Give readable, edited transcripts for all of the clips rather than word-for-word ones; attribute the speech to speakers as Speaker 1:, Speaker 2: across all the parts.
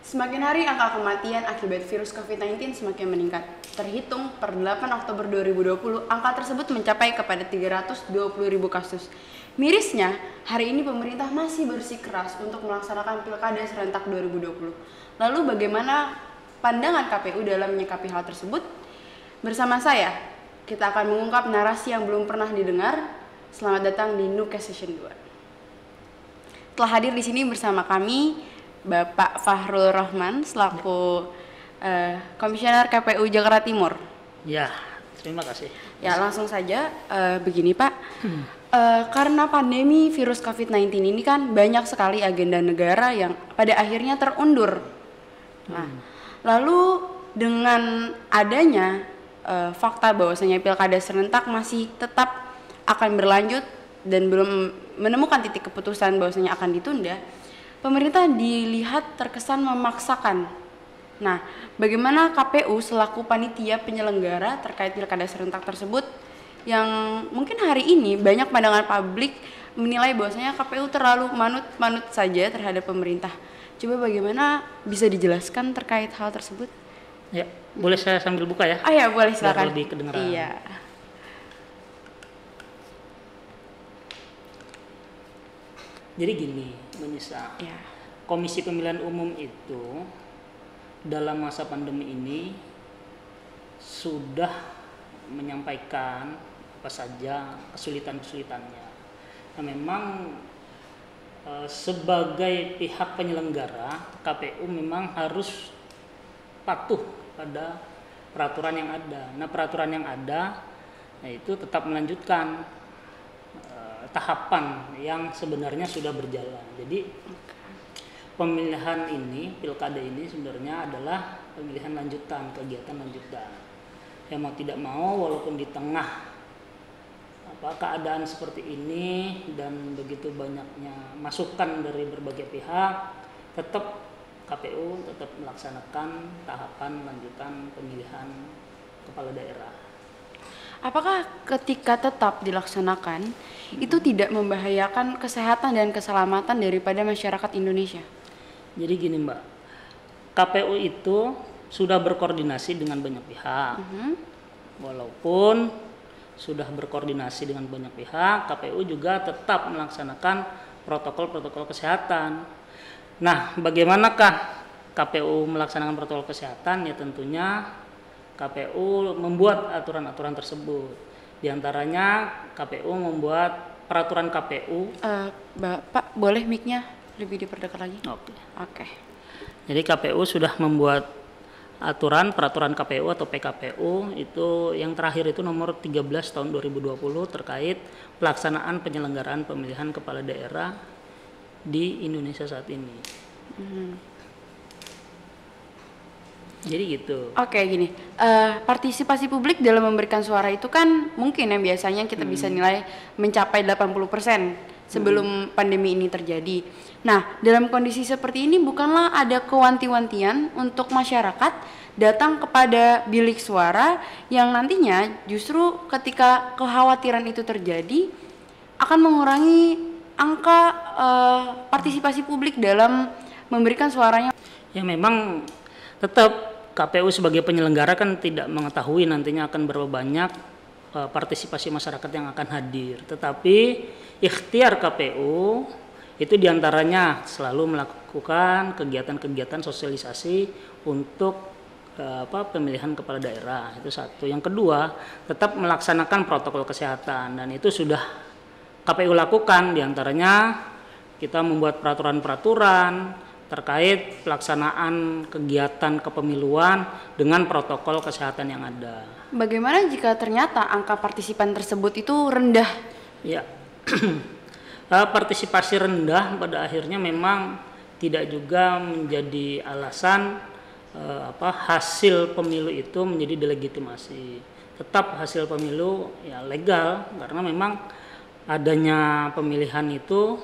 Speaker 1: Semakin hari angka kematian akibat virus COVID-19 semakin meningkat. Terhitung per 8 Oktober 2020, angka tersebut mencapai kepada 320.000 kasus. Mirisnya, hari ini pemerintah masih bersikeras untuk melaksanakan Pilkada serentak 2020. Lalu bagaimana pandangan KPU dalam menyikapi hal tersebut? Bersama saya, kita akan mengungkap narasi yang belum pernah didengar. Selamat datang di Nukes Session 2. Telah hadir di sini bersama kami Bapak Fahrul Rahman selaku Komisioner KPU Jakarta Timur.
Speaker 2: Ya, terima kasih.
Speaker 1: Ya, langsung saja begini Pak. Karena pandemi virus COVID-19 ini kan banyak sekali agenda negara yang pada akhirnya terundur. Nah, lalu dengan adanya fakta bahwasanya Pilkada serentak masih tetap akan berlanjut dan belum menemukan titik keputusan bahwasanya akan ditunda, pemerintah dilihat terkesan memaksakan. Nah, bagaimana KPU selaku panitia penyelenggara terkait Pilkada serentak tersebut yang mungkin hari ini banyak pandangan publik menilai bahwasanya KPU terlalu manut saja terhadap pemerintah. Coba bagaimana bisa dijelaskan terkait hal tersebut?
Speaker 2: Ya, boleh saya sambil buka ya?
Speaker 1: Ah ya, boleh silakan.
Speaker 2: Biar lebih kedengeran.
Speaker 1: Iya.
Speaker 2: Jadi gini, Menisa.
Speaker 1: Ya.
Speaker 2: Komisi Pemilihan Umum itu dalam masa pandemi ini sudah menyampaikan apa saja kesulitan-kesulitannya. Nah, memang sebagai pihak penyelenggara, KPU memang harus patuh pada peraturan yang ada. Nah, peraturan yang ada yaitu tetap melanjutkan tahapan yang sebenarnya sudah berjalan. Jadi pemilihan ini, pilkada ini sebenarnya adalah pemilihan lanjutan, kegiatan lanjutan. Ya mau tidak mau, walaupun di tengah keadaan seperti ini dan begitu banyaknya masukan dari berbagai pihak, tetap KPU tetap melaksanakan tahapan lanjutan pemilihan kepala daerah.
Speaker 1: Apakah ketika tetap dilaksanakan itu tidak membahayakan kesehatan dan keselamatan daripada masyarakat Indonesia?
Speaker 2: Jadi gini Mbak, KPU itu sudah berkoordinasi dengan banyak pihak. Walaupun sudah berkoordinasi dengan banyak pihak, KPU juga tetap melaksanakan protokol-protokol kesehatan. Nah, bagaimanakah KPU melaksanakan protokol kesehatan? Ya tentunya KPU membuat aturan-aturan tersebut. Di antaranya KPU membuat peraturan KPU.
Speaker 1: Bapak boleh mic-nya lebih diperdekat lagi? Oke.
Speaker 2: Jadi KPU sudah membuat peraturan KPU atau PKPU itu yang terakhir itu nomor 13 tahun 2020 terkait pelaksanaan penyelenggaraan pemilihan kepala daerah di Indonesia saat ini. Jadi gitu.
Speaker 1: Oke, gini. Partisipasi publik dalam memberikan suara itu kan mungkin yang biasanya kita bisa nilai mencapai 80% sebelum pandemi ini terjadi. Nah, dalam kondisi seperti ini bukanlah ada kewanti-wantian untuk masyarakat datang kepada bilik suara yang nantinya justru ketika kekhawatiran itu terjadi akan mengurangi angka partisipasi publik dalam memberikan suaranya.
Speaker 2: Ya memang tetap KPU sebagai penyelenggara kan tidak mengetahui nantinya akan berapa banyak partisipasi masyarakat yang akan hadir. Tetapi ikhtiar KPU itu diantaranya selalu melakukan kegiatan-kegiatan sosialisasi untuk pemilihan kepala daerah, itu satu. Yang kedua, tetap melaksanakan protokol kesehatan dan itu sudah KPU lakukan. Diantaranya kita membuat peraturan-peraturan terkait pelaksanaan kegiatan kepemiluan dengan protokol kesehatan yang ada.
Speaker 1: Bagaimana jika ternyata angka partisipan tersebut itu rendah?
Speaker 2: Ya, partisipasi rendah pada akhirnya memang tidak juga menjadi alasan hasil pemilu itu menjadi delegitimasi. Tetap hasil pemilu ya legal karena memang adanya pemilihan itu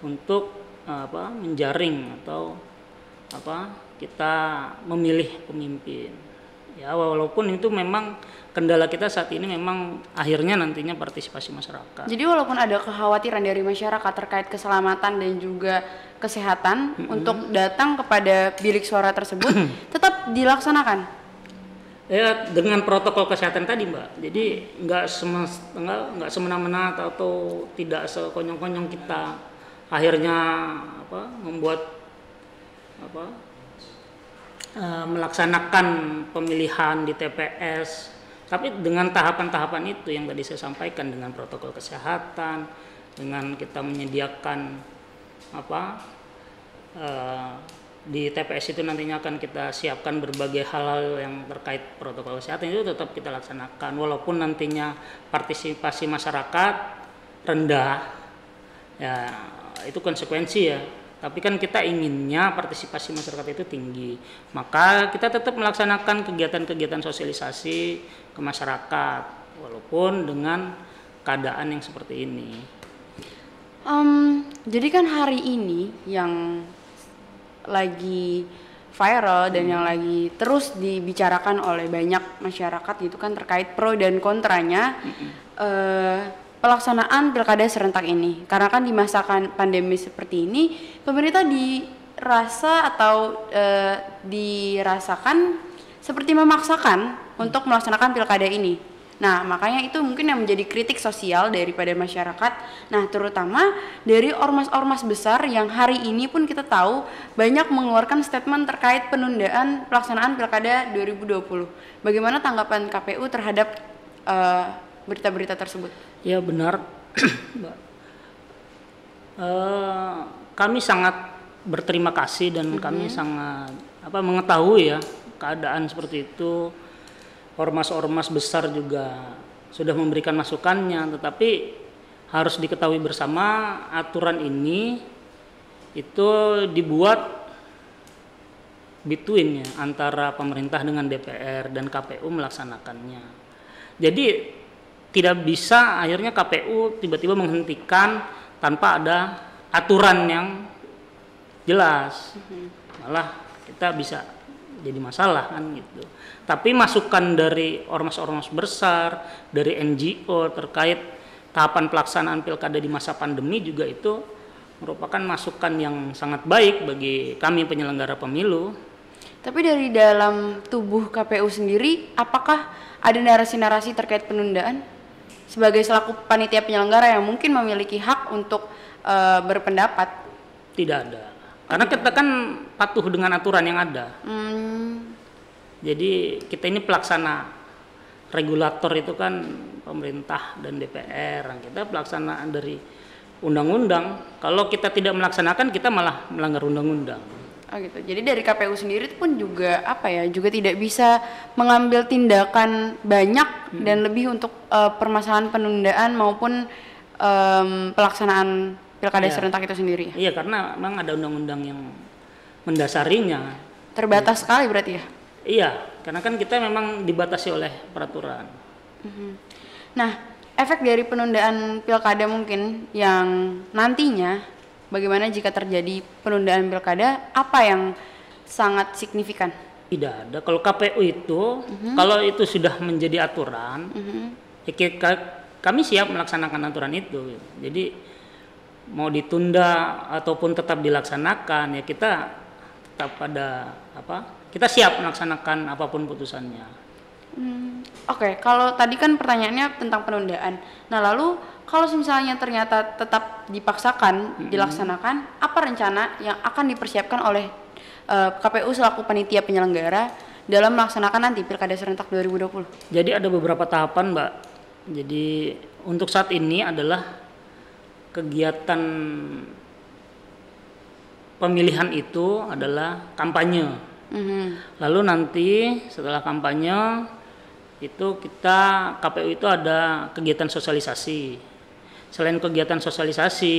Speaker 2: untuk menjaring atau kita memilih pemimpin. Ya walaupun itu memang kendala kita saat ini memang akhirnya nantinya partisipasi masyarakat.
Speaker 1: Jadi walaupun ada kekhawatiran dari masyarakat terkait keselamatan dan juga kesehatan untuk datang kepada bilik suara tersebut, tetap dilaksanakan.
Speaker 2: Ya dengan protokol kesehatan tadi Mbak. Jadi nggak semena-mena atau tidak sekonyong-konyong kita akhirnya membuat melaksanakan pemilihan di TPS. Tapi dengan tahapan-tahapan itu yang tadi saya sampaikan, dengan protokol kesehatan, dengan kita menyediakan di TPS itu nantinya akan kita siapkan berbagai hal-hal yang terkait protokol kesehatan, itu tetap kita laksanakan walaupun nantinya partisipasi masyarakat rendah, ya itu konsekuensi ya. Tapi kan kita inginnya partisipasi masyarakat itu tinggi, maka kita tetap melaksanakan kegiatan-kegiatan sosialisasi ke masyarakat walaupun dengan keadaan yang seperti ini.
Speaker 1: Jadi kan hari ini yang lagi viral dan yang lagi terus dibicarakan oleh banyak masyarakat itu kan terkait pro dan kontranya pelaksanaan pilkada serentak ini. Karena kan di masa pandemi seperti ini, pemerintah dirasakan seperti memaksakan untuk melaksanakan pilkada ini. Nah, makanya itu mungkin yang menjadi kritik sosial daripada masyarakat. Nah, terutama dari ormas-ormas besar yang hari ini pun kita tahu banyak mengeluarkan statement terkait penundaan pelaksanaan pilkada 2020. Bagaimana tanggapan KPU terhadap berita-berita tersebut?
Speaker 2: Ya benar, Mbak. Kami sangat berterima kasih dan kami sangat mengetahui ya keadaan seperti itu. Ormas-ormas besar juga sudah memberikan masukannya, tetapi harus diketahui bersama aturan ini itu dibuat between ya, antara pemerintah dengan DPR dan KPU melaksanakannya. Jadi tidak bisa akhirnya KPU tiba-tiba menghentikan tanpa ada aturan yang jelas. Malah kita bisa jadi masalah kan gitu. Tapi masukan dari ormas-ormas besar, dari NGO terkait tahapan pelaksanaan pilkada di masa pandemi juga itu merupakan masukan yang sangat baik bagi kami penyelenggara pemilu.
Speaker 1: Tapi dari dalam tubuh KPU sendiri, apakah ada narasi-narasi terkait penundaan? Sebagai selaku panitia penyelenggara yang mungkin memiliki hak untuk berpendapat.
Speaker 2: Tidak ada. Karena kita kan patuh dengan aturan yang ada. Jadi kita ini pelaksana, regulator itu kan pemerintah dan DPR. Kita pelaksanaan dari undang-undang. Kalau kita tidak melaksanakan, kita malah melanggar undang-undang.
Speaker 1: Oh gitu. Jadi dari KPU sendiri pun juga juga tidak bisa mengambil tindakan banyak dan lebih untuk permasalahan penundaan maupun pelaksanaan pilkada serentak itu sendiri.
Speaker 2: Iya, karena memang ada undang-undang yang mendasarinya.
Speaker 1: Terbatas sekali berarti ya?
Speaker 2: Iya, karena kan kita memang dibatasi oleh peraturan.
Speaker 1: Nah, efek dari penundaan pilkada mungkin yang nantinya bagaimana jika terjadi penundaan pilkada, apa yang sangat signifikan?
Speaker 2: Tidak ada. Kalau KPU itu, kalau itu sudah menjadi aturan, kami siap melaksanakan aturan itu. Jadi mau ditunda ataupun tetap dilaksanakan, ya kita tetap pada kita siap melaksanakan apapun putusannya.
Speaker 1: Oke, kalau tadi kan pertanyaannya tentang penundaan. Nah, lalu kalau misalnya ternyata tetap dipaksakan dilaksanakan, apa rencana yang akan dipersiapkan oleh KPU selaku panitia penyelenggara dalam melaksanakan nanti Pilkada Serentak 2020?
Speaker 2: Jadi ada beberapa tahapan, Mbak. Jadi untuk saat ini adalah kegiatan pemilihan itu adalah kampanye. Lalu nanti setelah kampanye itu KPU itu ada kegiatan sosialisasi. Selain kegiatan sosialisasi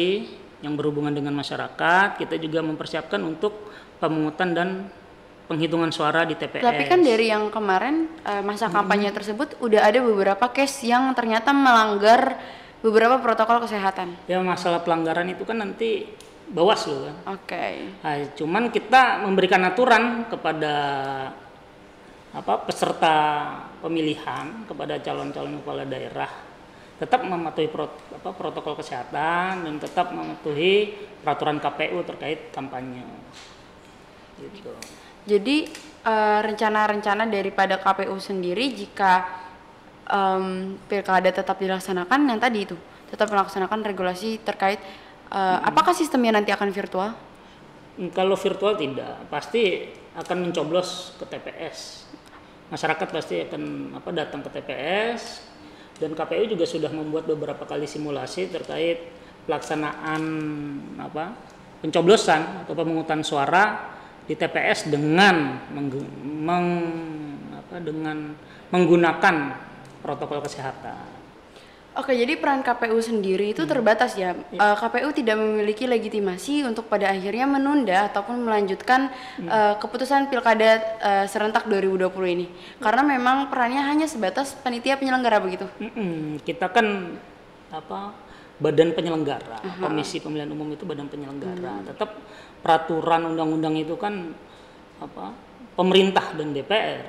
Speaker 2: yang berhubungan dengan masyarakat, kita juga mempersiapkan untuk pemungutan dan penghitungan suara di TPS.
Speaker 1: Tapi kan dari yang kemarin masa kampanye tersebut udah ada beberapa case yang ternyata melanggar beberapa protokol kesehatan.
Speaker 2: Ya, masalah pelanggaran itu kan nanti Bawaslu kan.
Speaker 1: Oke.
Speaker 2: Nah, cuman kita memberikan aturan kepada peserta pemilihan kepada calon-calon kepala daerah tetap mematuhi protokol kesehatan dan tetap mematuhi peraturan KPU terkait kampanye. Gitu.
Speaker 1: Jadi rencana-rencana daripada KPU sendiri jika pilkada tetap dilaksanakan yang tadi itu tetap melaksanakan regulasi terkait apakah sistemnya nanti akan virtual?
Speaker 2: Kalau virtual tidak, pasti akan mencoblos ke TPS. Masyarakat pasti akan datang ke TPS, dan KPU juga sudah membuat beberapa kali simulasi terkait pelaksanaan pencoblosan atau pemungutan suara di TPS dengan dengan menggunakan protokol kesehatan.
Speaker 1: Oke, jadi peran KPU sendiri itu terbatas ya. KPU tidak memiliki legitimasi untuk pada akhirnya menunda ataupun melanjutkan keputusan pilkada serentak 2020 ini. Karena memang perannya hanya sebatas panitia penyelenggara begitu.
Speaker 2: Kita kan badan penyelenggara, Komisi Pemilihan Umum itu badan penyelenggara. Tetap peraturan undang-undang itu kan pemerintah dan DPR.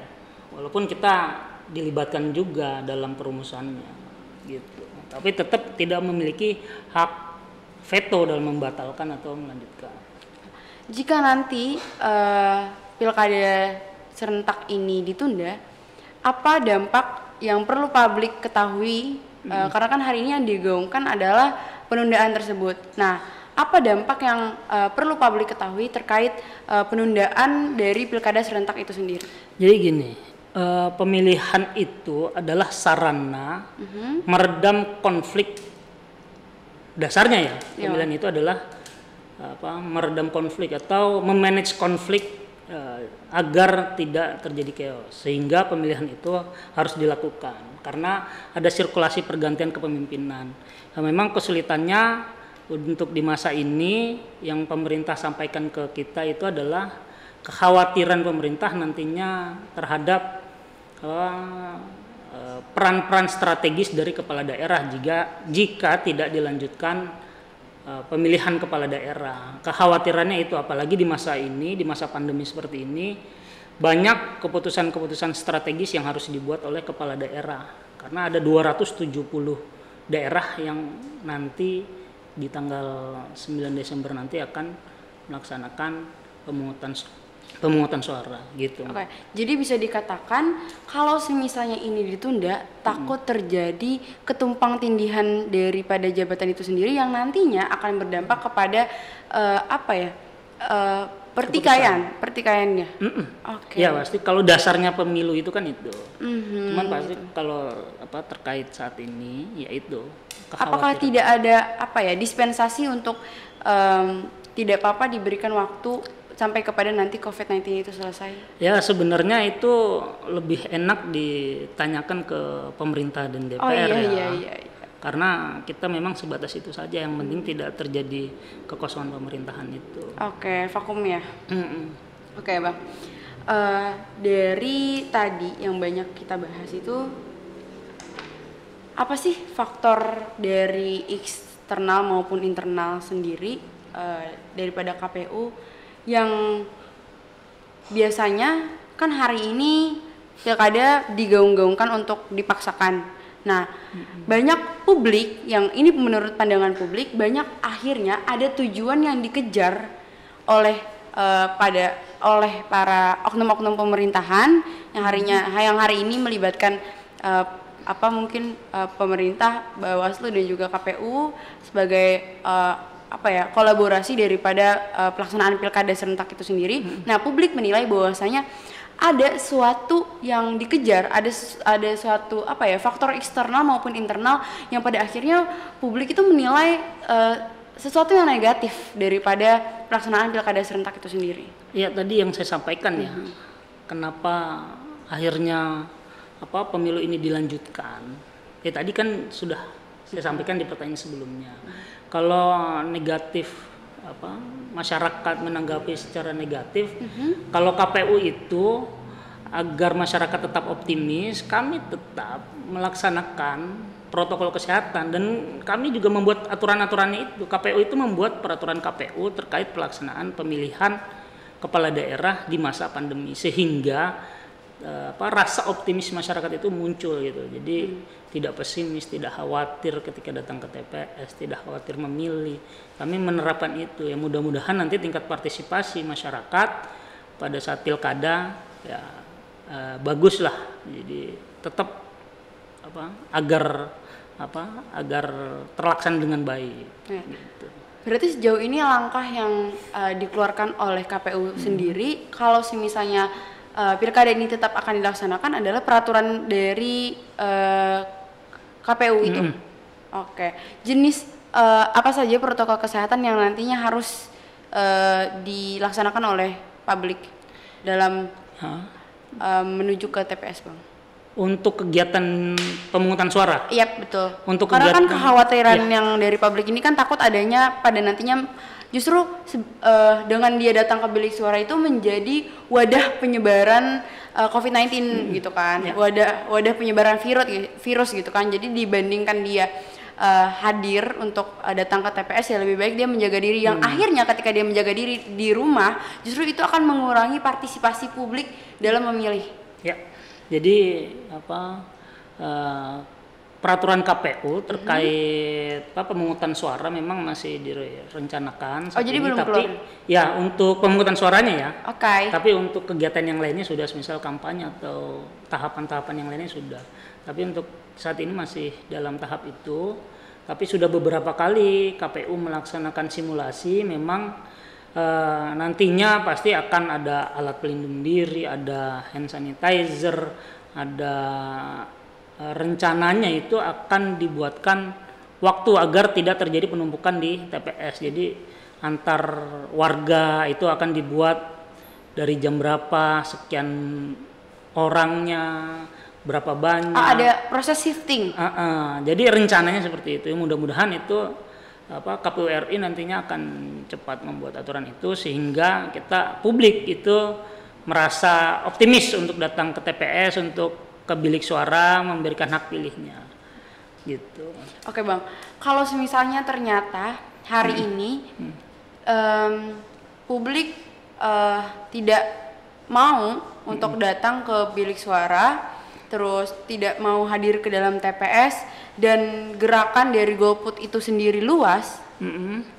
Speaker 2: Walaupun kita dilibatkan juga dalam perumusannya. Gitu. Tapi tetap tidak memiliki hak veto dalam membatalkan atau melanjutkan.
Speaker 1: Jika nanti pilkada serentak ini ditunda, apa dampak yang perlu publik ketahui? Karena kan hari ini yang digaungkan adalah penundaan tersebut. Nah, apa dampak yang perlu publik ketahui terkait penundaan dari pilkada serentak itu sendiri?
Speaker 2: Jadi gini. Pemilihan itu adalah sarana meredam konflik. Dasarnya ya, pemilihan itu adalah meredam konflik atau memanage konflik agar tidak terjadi chaos. Sehingga pemilihan itu harus dilakukan karena ada sirkulasi pergantian kepemimpinan. Nah, memang kesulitannya untuk di masa ini yang pemerintah sampaikan ke kita itu adalah kekhawatiran pemerintah nantinya terhadap peran-peran strategis dari kepala daerah jika tidak dilanjutkan pemilihan kepala daerah. Kekhawatirannya itu apalagi di masa ini, di masa pandemi seperti ini, banyak keputusan-keputusan strategis yang harus dibuat oleh kepala daerah. Karena ada 270 daerah yang nanti di tanggal 9 Desember nanti akan melaksanakan pemungutan suara gitu.
Speaker 1: Oke, jadi bisa dikatakan kalau misalnya ini ditunda, takut terjadi ketumpang tindihan daripada jabatan itu sendiri yang nantinya akan berdampak kepada pertikaiannya.
Speaker 2: Oke. Ya pasti kalau dasarnya pemilu itu kan itu. Cuman pasti kalau terkait saat ini yaitu.
Speaker 1: Apakah tidak ada dispensasi untuk tidak apa-apa diberikan waktu sampai kepada nanti COVID-19 itu selesai? Ya
Speaker 2: sebenarnya itu lebih enak ditanyakan ke pemerintah dan DPR
Speaker 1: iya.
Speaker 2: Karena kita memang sebatas itu saja, yang penting tidak terjadi kekosongan pemerintahan itu.
Speaker 1: Oke, vakum ya. Oke Bang, dari tadi yang banyak kita bahas itu apa sih faktor dari eksternal maupun internal sendiri daripada KPU yang biasanya kan hari ini pilkada digaung-gaungkan untuk dipaksakan. Nah, banyak publik yang ini menurut pandangan publik banyak akhirnya ada tujuan yang dikejar oleh para oknum-oknum pemerintahan yang hari ini melibatkan pemerintah, Bawaslu dan juga KPU sebagai kolaborasi daripada pelaksanaan pilkada serentak itu sendiri. Nah, publik menilai bahwasanya ada sesuatu yang dikejar, ada suatu faktor eksternal maupun internal yang pada akhirnya publik itu menilai sesuatu yang negatif daripada pelaksanaan pilkada serentak itu sendiri.
Speaker 2: Ya, tadi yang saya sampaikan ya. Kenapa akhirnya pemilu ini dilanjutkan? Ya tadi kan sudah saya sampaikan di pertanyaan sebelumnya. Kalau negatif masyarakat menanggapi secara negatif, kalau KPU itu agar masyarakat tetap optimis, kami tetap melaksanakan protokol kesehatan dan kami juga membuat aturan-aturannya itu. KPU itu membuat peraturan KPU terkait pelaksanaan pemilihan kepala daerah di masa pandemi sehingga rasa optimis masyarakat itu muncul gitu. Jadi tidak pesimis, tidak khawatir ketika datang ke TPS, tidak khawatir memilih. Kami menerapkan itu ya, mudah-mudahan nanti tingkat partisipasi masyarakat pada saat pilkada ya bagus lah. Jadi tetap agar terlaksana dengan baik. Gitu.
Speaker 1: Berarti sejauh ini langkah yang dikeluarkan oleh KPU sendiri, kalau misalnya pilkada ini tetap akan dilaksanakan adalah peraturan dari KPU itu. Oke. Jenis apa saja protokol kesehatan yang nantinya harus dilaksanakan oleh publik dalam menuju ke TPS, Bang?
Speaker 2: Untuk kegiatan pemungutan suara?
Speaker 1: Iya, betul.
Speaker 2: Untuk
Speaker 1: karena kan kekhawatiran yang dari publik ini kan takut adanya pada nantinya justru dengan dia datang ke bilik suara itu menjadi wadah penyebaran COVID-19 gitu kan, wadah penyebaran virus gitu kan. Jadi dibandingkan dia hadir untuk datang ke TPS, ya lebih baik dia menjaga diri. Yang akhirnya ketika dia menjaga diri di rumah, justru itu akan mengurangi partisipasi publik dalam memilih. Ya,
Speaker 2: jadi peraturan KPU terkait pemungutan suara memang masih direncanakan.
Speaker 1: Jadi belum keluar?
Speaker 2: Ya, untuk pemungutan suaranya ya.
Speaker 1: Oke.
Speaker 2: Tapi untuk kegiatan yang lainnya sudah, misal kampanye atau tahapan-tahapan yang lainnya sudah. Tapi untuk saat ini masih dalam tahap itu. Tapi sudah beberapa kali KPU melaksanakan simulasi, memang nantinya pasti akan ada alat pelindung diri, ada hand sanitizer, ada rencananya itu akan dibuatkan waktu agar tidak terjadi penumpukan di TPS. Jadi antar warga itu akan dibuat dari jam berapa, sekian orangnya, berapa banyak.
Speaker 1: Ada proses shifting.
Speaker 2: Jadi rencananya seperti itu. Mudah-mudahan itu KPU RI nantinya akan cepat membuat aturan itu sehingga kita publik itu merasa optimis untuk datang ke TPS, untuk ke bilik suara memberikan hak pilihnya gitu.
Speaker 1: Oke, Bang, kalau misalnya ternyata hari ini publik tidak mau untuk datang ke bilik suara, terus tidak mau hadir ke dalam TPS, dan gerakan dari golput itu sendiri luas,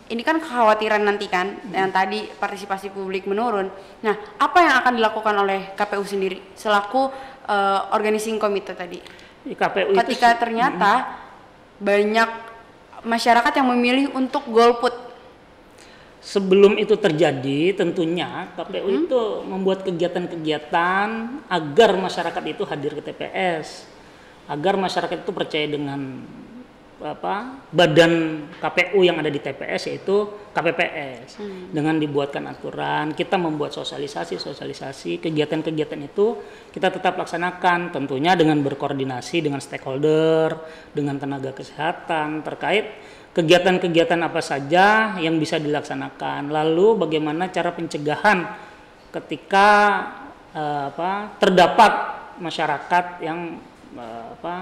Speaker 1: ini kan kekhawatiran nanti kan yang tadi partisipasi publik menurun. Nah, apa yang akan dilakukan oleh KPU sendiri selaku organizing komite tadi?
Speaker 2: KPU
Speaker 1: ketika
Speaker 2: itu
Speaker 1: ternyata banyak masyarakat yang memilih untuk golput.
Speaker 2: Sebelum itu terjadi, tentunya KPU itu membuat kegiatan-kegiatan agar masyarakat itu hadir ke TPS, agar masyarakat itu percaya dengan badan KPU yang ada di TPS, yaitu KPPS. Dengan dibuatkan aturan, kita membuat sosialisasi kegiatan-kegiatan itu kita tetap laksanakan, tentunya dengan berkoordinasi dengan stakeholder, dengan tenaga kesehatan terkait kegiatan-kegiatan apa saja yang bisa dilaksanakan. Lalu bagaimana cara pencegahan ketika terdapat masyarakat yang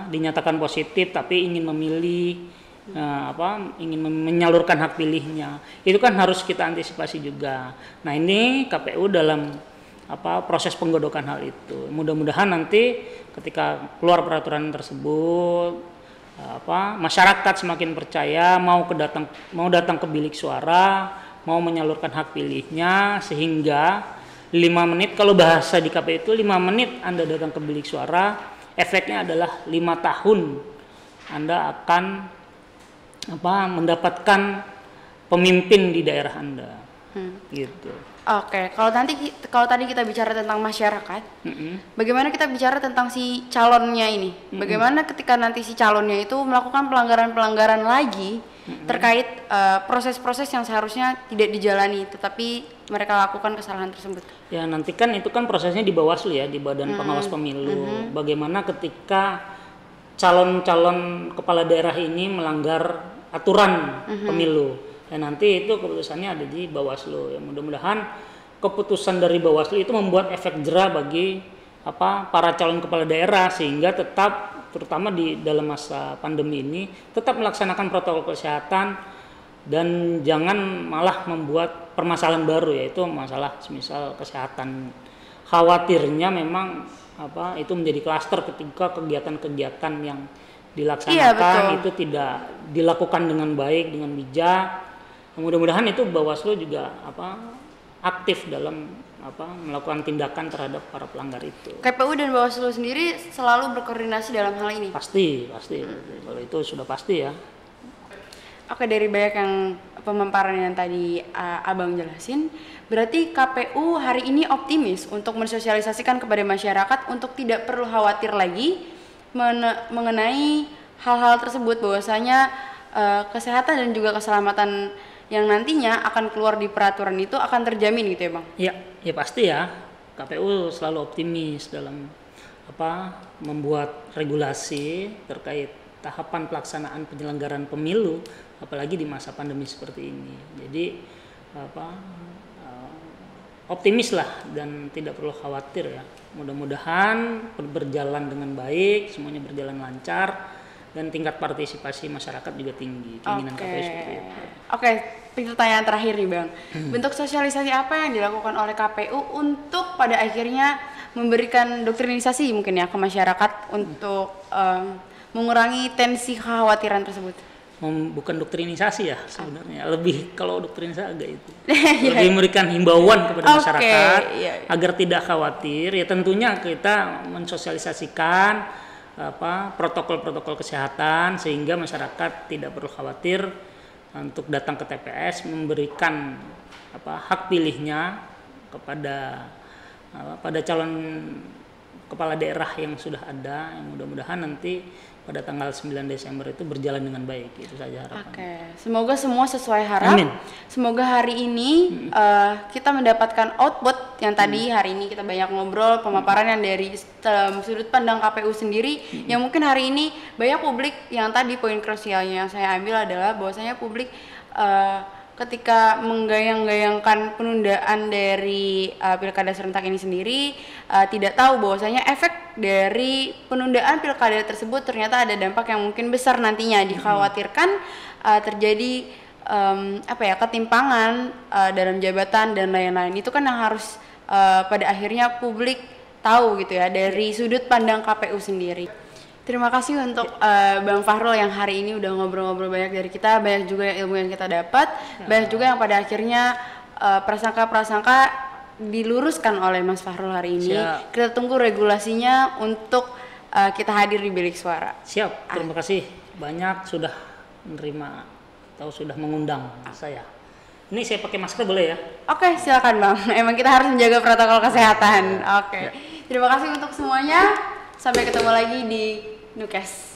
Speaker 2: dinyatakan positif tapi ingin memilih, ingin menyalurkan hak pilihnya, itu kan harus kita antisipasi juga. Nah, ini KPU dalam proses penggodokan hal itu. Mudah-mudahan nanti ketika keluar peraturan tersebut, masyarakat semakin percaya mau datang ke bilik suara, mau menyalurkan hak pilihnya, sehingga 5 menit, kalau bahasa di KPU itu 5 menit Anda datang ke bilik suara, efeknya adalah 5 tahun Anda akan mendapatkan pemimpin di daerah Anda. Gitu.
Speaker 1: Oke, kalau tadi kita bicara tentang masyarakat, bagaimana kita bicara tentang si calonnya ini? Bagaimana ketika nanti si calonnya itu melakukan pelanggaran lagi terkait proses-proses yang seharusnya tidak dijalani, tetapi mereka lakukan kesalahan tersebut? Ya,
Speaker 2: nanti kan itu kan prosesnya di Bawaslu ya, di Badan Pengawas Pemilu. Bagaimana ketika calon-calon kepala daerah ini melanggar aturan pemilu? Dan nanti itu keputusannya ada di Bawaslu. Ya, mudah-mudahan keputusan dari Bawaslu itu membuat efek jera bagi para calon kepala daerah, sehingga tetap, terutama di dalam masa pandemi ini, tetap melaksanakan protokol kesehatan dan jangan malah membuat permasalahan baru, yaitu masalah misal kesehatan. Khawatirnya memang itu menjadi klaster ketika kegiatan-kegiatan yang
Speaker 1: Iya,
Speaker 2: dilaksanakan
Speaker 1: betul.
Speaker 2: itu tidak dilakukan dengan baik, dengan bijak. Mudah-mudahan itu Bawaslu juga aktif dalam melakukan tindakan terhadap para pelanggar itu.
Speaker 1: KPU dan Bawaslu sendiri selalu berkoordinasi dalam hal ini.
Speaker 2: Pasti. Kalau itu sudah pasti ya.
Speaker 1: Oke, dari banyak yang pemaparan yang tadi Abang jelasin, berarti KPU hari ini optimis untuk mensosialisasikan kepada masyarakat untuk tidak perlu khawatir lagi mengenai hal-hal tersebut, bahwasanya kesehatan dan juga keselamatan yang nantinya akan keluar di peraturan itu akan terjamin gitu ya Bang?
Speaker 2: Ya pasti ya. KPU selalu optimis dalam membuat regulasi terkait tahapan pelaksanaan penyelenggaraan pemilu, apalagi di masa pandemi seperti ini. Jadi optimis lah dan tidak perlu khawatir ya. Mudah-mudahan berjalan dengan baik, semuanya berjalan lancar dan tingkat partisipasi masyarakat juga tinggi. Keinginan KPU seperti itu.
Speaker 1: Oke, pertanyaan terakhir nih Bang. Bentuk sosialisasi apa yang dilakukan oleh KPU untuk pada akhirnya memberikan doktrinisasi mungkin ya ke masyarakat untuk mengurangi tensi kekhawatiran tersebut?
Speaker 2: Bukan doktrinisasi ya sebenarnya, lebih kalau doktrinisasi agak itu lebih memberikan himbauan kepada masyarakat agar tidak khawatir. Ya tentunya kita mensosialisasikan protokol-protokol kesehatan sehingga masyarakat tidak perlu khawatir untuk datang ke TPS, memberikan hak pilihnya kepada pada calon kepala daerah yang sudah ada, yang mudah-mudahan nanti pada tanggal 9 Desember itu berjalan dengan baik. Itu saja harapan.
Speaker 1: Oke, semoga semua sesuai harap.
Speaker 2: Amin.
Speaker 1: Semoga hari ini kita mendapatkan output yang tadi hari ini kita banyak ngobrol pemaparan yang dari sudut pandang KPU sendiri, yang mungkin hari ini banyak publik yang tadi poin krusialnya yang saya ambil adalah bahwasanya publik ketika menggayang-gayangkan penundaan dari pilkada serentak ini sendiri tidak tahu bahwasanya efek dari penundaan pilkada tersebut ternyata ada dampak yang mungkin besar nantinya. Dikhawatirkan terjadi ketimpangan dalam jabatan dan lain-lain. Itu kan yang harus pada akhirnya publik tahu gitu ya dari sudut pandang KPU sendiri. Terima kasih untuk Bang Fahrul yang hari ini udah ngobrol-ngobrol banyak dari kita, banyak juga ilmu yang kita dapat, banyak juga yang pada akhirnya prasangka-prasangka diluruskan oleh Mas Fahrul hari ini.
Speaker 2: Siap.
Speaker 1: Kita tunggu regulasinya untuk kita hadir di Bilik Suara.
Speaker 2: Siap, terima kasih banyak sudah menerima atau sudah mengundang saya. Ini saya pakai masker boleh ya?
Speaker 1: Oke, silakan Bang. Emang kita harus menjaga protokol kesehatan. Oke. Terima kasih untuk semuanya. Sampai ketemu lagi di Nukes.